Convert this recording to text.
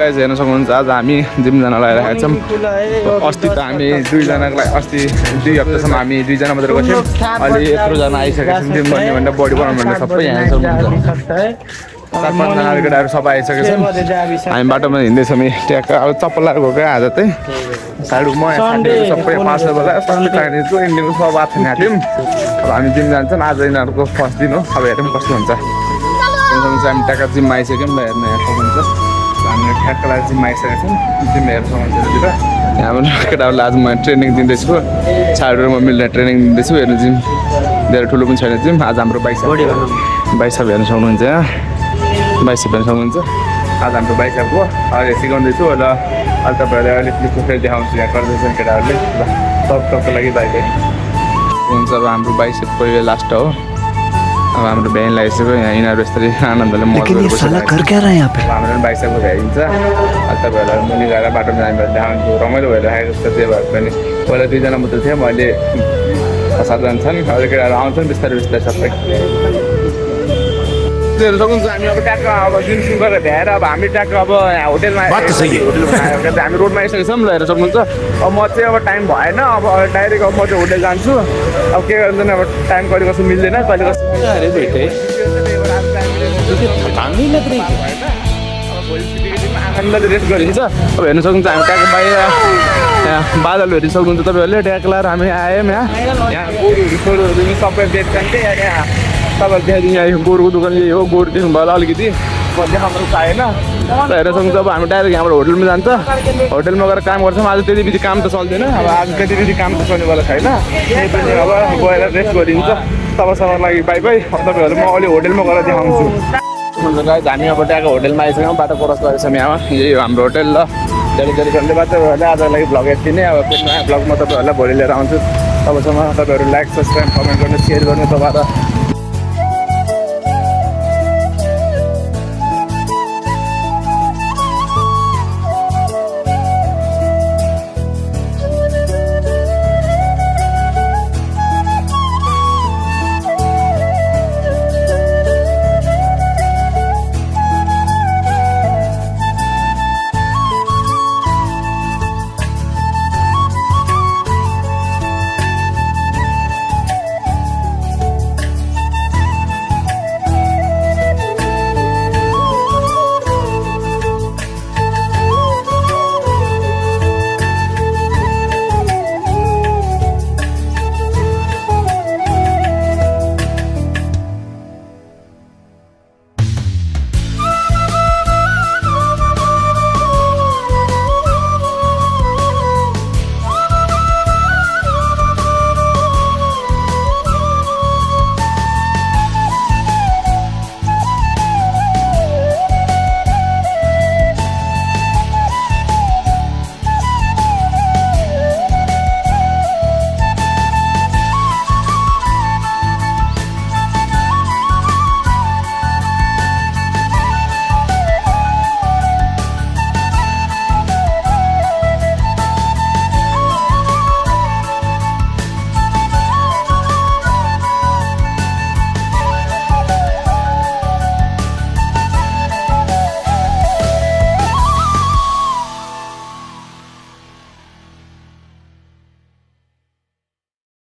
Guys हेर्न सक्नुहुन्छ आज हामी जिम जान लगाइरहेका छौँ। अस्ति त हामी दुईजनाको लागि अस्ति 2 हप्तासम्म हामी दुईजना मात्रै गर्थ्यौँ। अहिले यत्रोजना आइसकेका छौँ जिम गर्ने भनेर बडी बनाउनु भनेर सबै यहाँ सक्नुहुन्छ। 4-5जना केटाहरू सबै आइसकेका छन्। हामी बाटोमा हिँड्दैछौँ ट्याक्क अब चप्पल लगाएर गएको आज चाहिँ साइडमा म साथीहरू सबै पार्सल बेला सबै चाहिएको इन्डियाको सब आएको थियौँ। अब हामी जिम जान्छौँ। आज यिनीहरूको फर्स्ट दिन हो। अब हेरौँ कस्तो हुन्छ। हामी ट्याक्क जिममा आइसक्यौँ ल हेर्न यहाँ सक्नुहुन्छ। हामीले ठ्याक्क लागि जिममा आइसकेका छौँ। जिम हेर्न सक्नुहुन्छ यहाँ हाम्रो केटाहरूलाई आज म ट्रेनिङ दिँदैछु। साइडहरूमा मिलेर ट्रेनिङ दिँदैछु। हेर्नु जिम धेरै ठुलो पनि छैन जिम। आज हाम्रो बाइसेप हेर्न सक्नुहुन्छ। यहाँ बाइसेप हेर्न सक्नुहुन्छ। आज हाम्रो बाइसेप हो अहिले सिकाउँदैछु र अहिले तपाईँहरूले अलिक फेरि देखाउँछु यहाँ गर्दैछन् केटाहरूले ल सबको लागि बाइक हुन्छ। अब हाम्रो बाइसेप पहिला लास्ट हो। अब हाम्रो भ्यान लगाइसक्यो यहाँ यिनीहरू यसरी आनन्दले हाम्रो बाइसेपको भ्याइन्छ। तपाईँहरूलाई मुनि गएर बाटोमा हामीलाई देखाउँछु रमाइलो भइरहेको जस्तो त्यही भएर पनि पहिला 2जना मात्रै थियो। मैले 7जना छन्। अरू केटाहरू आउँछन् बिस्तारै बिस्तारै सबै हेर्न सक्नुहुन्छ। हामी अब ट्याक्क अब जिम सुरु गरेर भ्याएर अब हामी ट्याक्क अब होटेलमा हामी रोडमा आइसकेको छौँ ल हेर्न सक्नुहुन्छ। अब म चाहिँ अब टाइम भएन। अब डाइरेक्ट अब म चाहिँ होटेल जान्छु। अब के गर्नु अब टाइम कहिले कस्तो मिल्दैन कहिले कस्तो आनन्दले रेस्ट गरिन्छ। अब हेर्न सक्नुहुन्छ हामी ट्याक्क बाहिर यहाँ बादल हेर्नु सक्नुहुन्छ तपाईँहरूले ट्याक्क लगाएर हामी आयौँ। यहाँ गोरुहरू सोरुहरू सबै बेच्छन् कि यहाँ तपाईँहरू देखाइदिनु। यहाँ गोरुको दोकान यही हो। गोरु देख्नु भयो अलिकति देखाउनु पाएन। हेर्न सक्नुहुन्छ अब हामी डाइरेक्ट यहाँबाट होटेलमा जान्छ। होटेलमा गएर काम गर्छौँ। आज त्यति बित्ति काम त चल्दैन। अब आज त्यति बित्ति काम त चल्नेवाला छैन। त्यही पनि अब गएर रेस्ट गरिन्छ। तपाईँसँग लागि बाई बाई। तपाईँहरू म अहिले होटेलमा गएर देखाउँछु। गाइज हामी अब ट्याक्क होटेलमा आइसक्यौँ। बाटो क्रस गरेछौँ यहाँ। यही हो हाम्रो होटेल ल धेरै धेरै धन्यवाद तपाईँहरूले आजको लागि भ्लग यति नै। अब फेरि नयाँ भ्लगमा तपाईँहरूलाई भोलि लिएर आउँछु। तबसम्म तपाईँहरू लाइक सब्सक्राइब कमेन्ट गर्नु सेयर गर्नु। तपाईँ